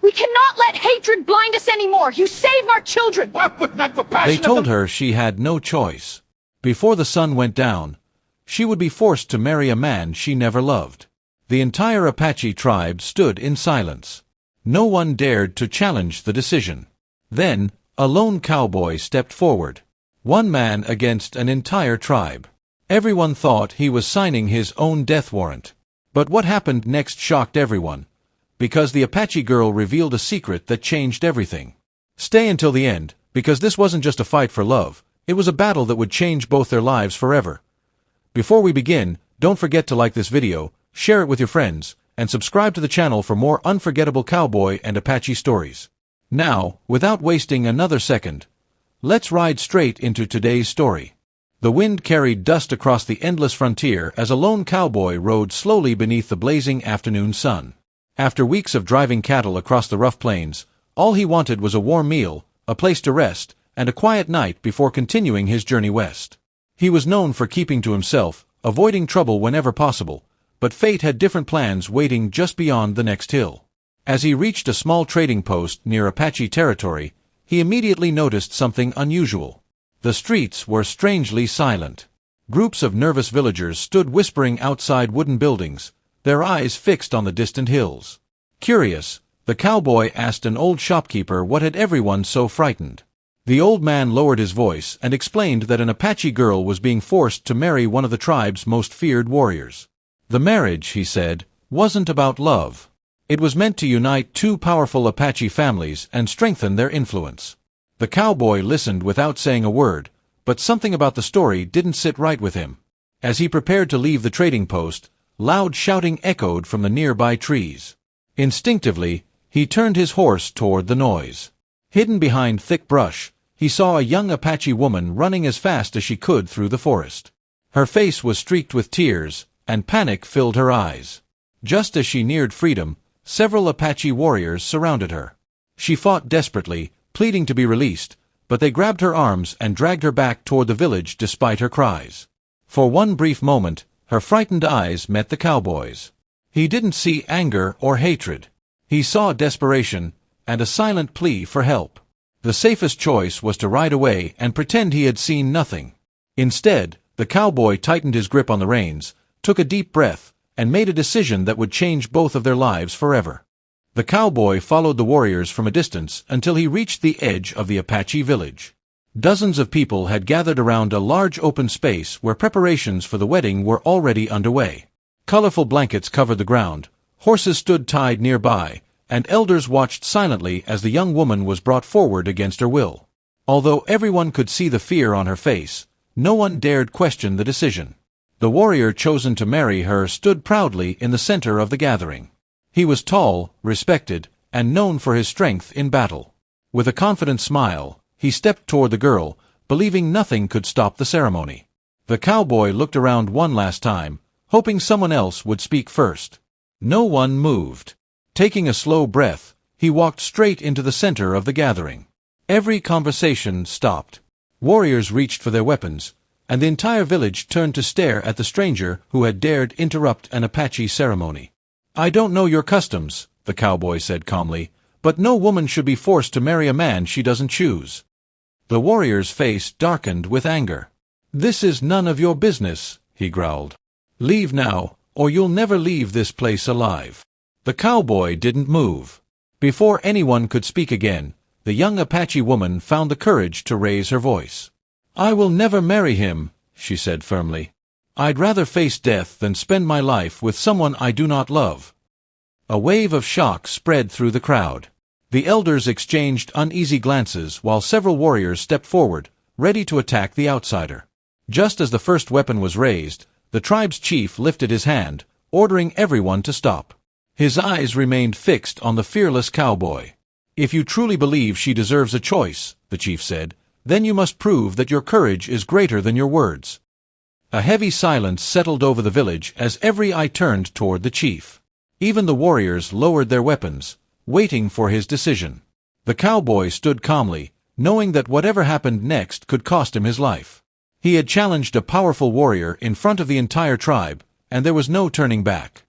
We cannot let hatred blind us anymore. You saved our children. They told her she had no choice. Before the sun went down, she would be forced to marry a man she never loved. The entire Apache tribe stood in silence. No one dared to challenge the decision. Then, a lone cowboy stepped forward. One man against an entire tribe. Everyone thought he was signing his own death warrant. But what happened next shocked everyone, because the Apache girl revealed a secret that changed everything. Stay until the end, because this wasn't just a fight for love, it was a battle that would change both their lives forever. Before we begin, don't forget to like this video, share it with your friends, and subscribe to the channel for more unforgettable cowboy and Apache stories. Now, without wasting another second, let's ride straight into today's story. The wind carried dust across the endless frontier as a lone cowboy rode slowly beneath the blazing afternoon sun. After weeks of driving cattle across the rough plains, all he wanted was a warm meal, a place to rest, and a quiet night before continuing his journey west. He was known for keeping to himself, avoiding trouble whenever possible, but fate had different plans waiting just beyond the next hill. As he reached a small trading post near Apache territory, he immediately noticed something unusual. The streets were strangely silent. Groups of nervous villagers stood whispering outside wooden buildings, their eyes fixed on the distant hills. Curious, the cowboy asked an old shopkeeper what had everyone so frightened. The old man lowered his voice and explained that an Apache girl was being forced to marry one of the tribe's most feared warriors. The marriage, he said, wasn't about love. It was meant to unite two powerful Apache families and strengthen their influence. The cowboy listened without saying a word, but something about the story didn't sit right with him. As he prepared to leave the trading post, loud shouting echoed from the nearby trees. Instinctively, he turned his horse toward the noise. Hidden behind thick brush, he saw a young Apache woman running as fast as she could through the forest. Her face was streaked with tears, and panic filled her eyes. Just as she neared freedom, several Apache warriors surrounded her. She fought desperately, pleading to be released, but they grabbed her arms and dragged her back toward the village despite her cries. For one brief moment, her frightened eyes met the cowboy's. He didn't see anger or hatred. He saw desperation and a silent plea for help. The safest choice was to ride away and pretend he had seen nothing. Instead, the cowboy tightened his grip on the reins, took a deep breath, and made a decision that would change both of their lives forever. The cowboy followed the warriors from a distance until he reached the edge of the Apache village. Dozens of people had gathered around a large open space where preparations for the wedding were already underway. Colorful blankets covered the ground, horses stood tied nearby, and elders watched silently as the young woman was brought forward against her will. Although everyone could see the fear on her face, no one dared question the decision. The warrior chosen to marry her stood proudly in the center of the gathering. He was tall, respected, and known for his strength in battle. With a confident smile, he stepped toward the girl, believing nothing could stop the ceremony. The cowboy looked around one last time, hoping someone else would speak first. No one moved. Taking a slow breath, he walked straight into the center of the gathering. Every conversation stopped. Warriors reached for their weapons, and the entire village turned to stare at the stranger who had dared interrupt an Apache ceremony. "I don't know your customs," the cowboy said calmly, "but no woman should be forced to marry a man she doesn't choose." The warrior's face darkened with anger. "This is none of your business," he growled. "Leave now, or you'll never leave this place alive." The cowboy didn't move. Before anyone could speak again, the young Apache woman found the courage to raise her voice. "I will never marry him," she said firmly. "I'd rather face death than spend my life with someone I do not love." A wave of shock spread through the crowd. The elders exchanged uneasy glances while several warriors stepped forward, ready to attack the outsider. Just as the first weapon was raised, the tribe's chief lifted his hand, ordering everyone to stop. His eyes remained fixed on the fearless cowboy. "If you truly believe she deserves a choice," the chief said, "then you must prove that your courage is greater than your words." A heavy silence settled over the village as every eye turned toward the chief. Even the warriors lowered their weapons, waiting for his decision. The cowboy stood calmly, knowing that whatever happened next could cost him his life. He had challenged a powerful warrior in front of the entire tribe, and there was no turning back.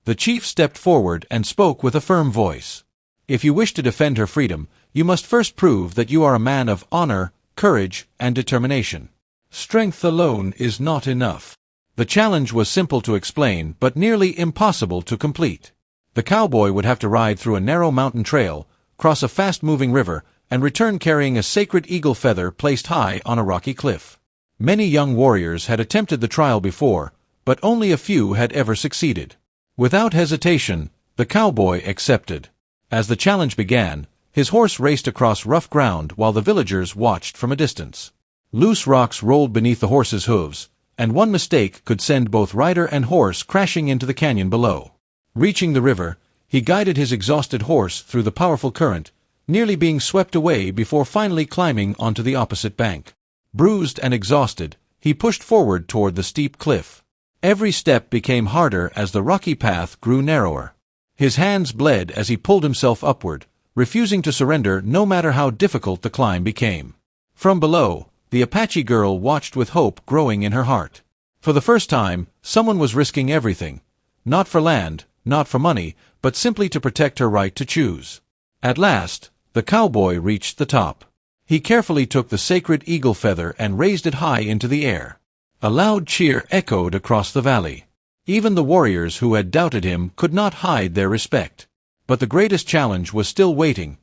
The chief stepped forward and spoke with a firm voice. If you wish to defend her freedom, you must first prove that you are a man of honor, courage, and determination. Strength alone is not enough. The challenge was simple to explain, but nearly impossible to complete. The cowboy would have to ride through a narrow mountain trail, cross a fast-moving river, and return carrying a sacred eagle feather placed high on a rocky cliff. Many young warriors had attempted the trial before, but only a few had ever succeeded. Without hesitation, the cowboy accepted. As the challenge began, his horse raced across rough ground while the villagers watched from a distance. Loose rocks rolled beneath the horse's hooves, and one mistake could send both rider and horse crashing into the canyon below. Reaching the river, he guided his exhausted horse through the powerful current, nearly being swept away before finally climbing onto the opposite bank. Bruised and exhausted, he pushed forward toward the steep cliff. Every step became harder as the rocky path grew narrower. His hands bled as he pulled himself upward, refusing to surrender no matter how difficult the climb became. From below, the Apache girl watched with hope growing in her heart. For the first time, someone was risking everything. Not for land, not for money, but simply to protect her right to choose. At last, the cowboy reached the top. He carefully took the sacred eagle feather and raised it high into the air. A loud cheer echoed across the valley. Even the warriors who had doubted him could not hide their respect. But the greatest challenge was still waiting,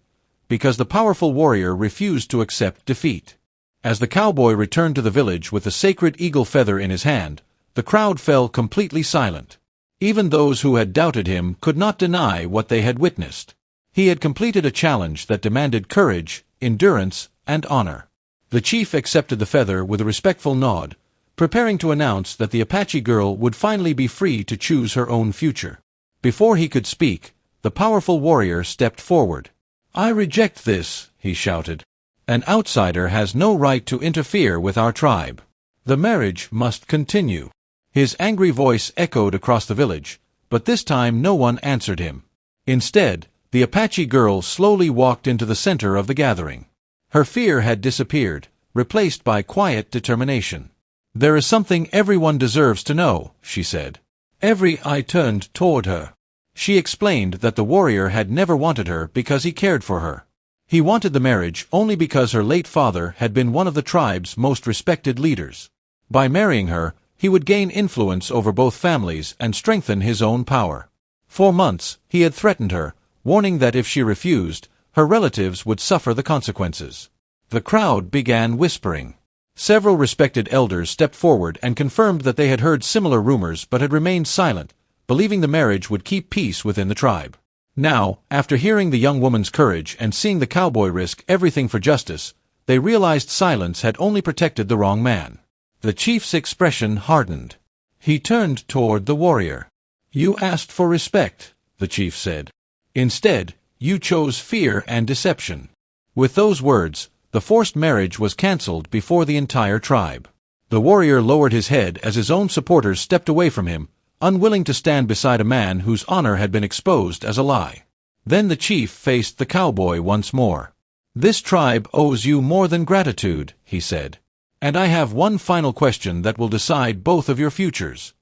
because the powerful warrior refused to accept defeat. As the cowboy returned to the village with the sacred eagle feather in his hand, the crowd fell completely silent. Even those who had doubted him could not deny what they had witnessed. He had completed a challenge that demanded courage, endurance, and honor. The chief accepted the feather with a respectful nod, preparing to announce that the Apache girl would finally be free to choose her own future. Before he could speak, the powerful warrior stepped forward. "I reject this," he shouted. "An outsider has no right to interfere with our tribe. The marriage must continue." His angry voice echoed across the village, but this time no one answered him. Instead, the Apache girl slowly walked into the center of the gathering. Her fear had disappeared, replaced by quiet determination. "There is something everyone deserves to know," she said. Every eye turned toward her. She explained that the warrior had never wanted her because he cared for her. He wanted the marriage only because her late father had been one of the tribe's most respected leaders. By marrying her, he would gain influence over both families and strengthen his own power. For months, he had threatened her, warning that if she refused, her relatives would suffer the consequences. The crowd began whispering. Several respected elders stepped forward and confirmed that they had heard similar rumors but had remained silent, believing the marriage would keep peace within the tribe. Now, after hearing the young woman's courage and seeing the cowboy risk everything for justice, they realized silence had only protected the wrong man. The chief's expression hardened. He turned toward the warrior. "You asked for respect," the chief said. "Instead, you chose fear and deception." With those words, the forced marriage was cancelled before the entire tribe. The warrior lowered his head as his own supporters stepped away from him, unwilling to stand beside a man whose honor had been exposed as a lie. Then the chief faced the cowboy once more. "This tribe owes you more than gratitude," he said. "And I have one final question that will decide both of your futures."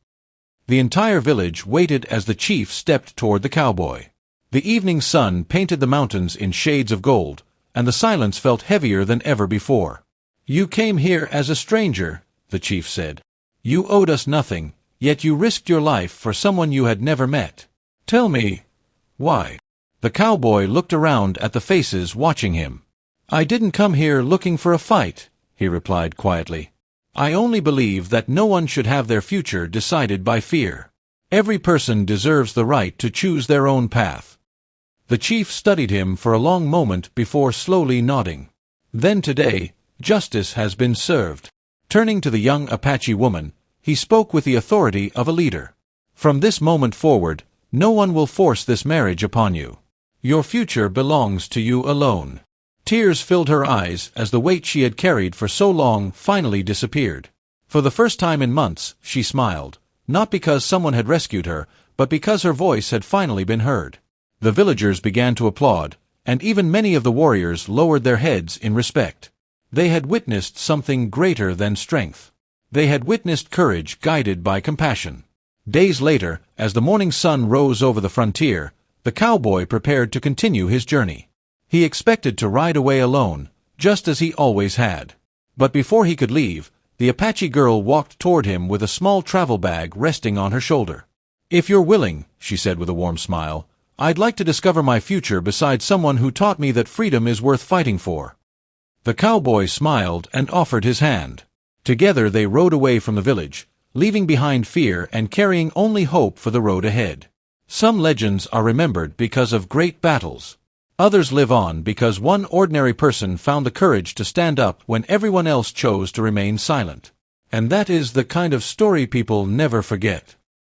The entire village waited as the chief stepped toward the cowboy. The evening sun painted the mountains in shades of gold, and the silence felt heavier than ever before. "You came here as a stranger," the chief said. "You owed us nothing, yet you risked your life for someone you had never met. Tell me, why?" The cowboy looked around at the faces watching him. "I didn't come here looking for a fight," he replied quietly. "I only believe that no one should have their future decided by fear. Every person deserves the right to choose their own path." The chief studied him for a long moment before slowly nodding. "Then today, justice has been served." Turning to the young Apache woman, he spoke with the authority of a leader. "From this moment forward, no one will force this marriage upon you. Your future belongs to you alone." Tears filled her eyes as the weight she had carried for so long finally disappeared. For the first time in months, she smiled, not because someone had rescued her, but because her voice had finally been heard. The villagers began to applaud, and even many of the warriors lowered their heads in respect. They had witnessed something greater than strength. They had witnessed courage guided by compassion. Days later, as the morning sun rose over the frontier, The cowboy prepared to continue his journey. He expected to ride away alone, just as he always had. But before he could leave, the Apache girl walked toward him with a small travel bag resting on her shoulder. "If you're willing," she said with a warm smile, "I'd like to discover my future beside someone who taught me that freedom is worth fighting for." The cowboy smiled and offered his hand. Together they rode away from the village, leaving behind fear and carrying only hope for the road ahead. Some legends are remembered because of great battles. Others live on because one ordinary person found the courage to stand up when everyone else chose to remain silent. And that is the kind of story people never forget.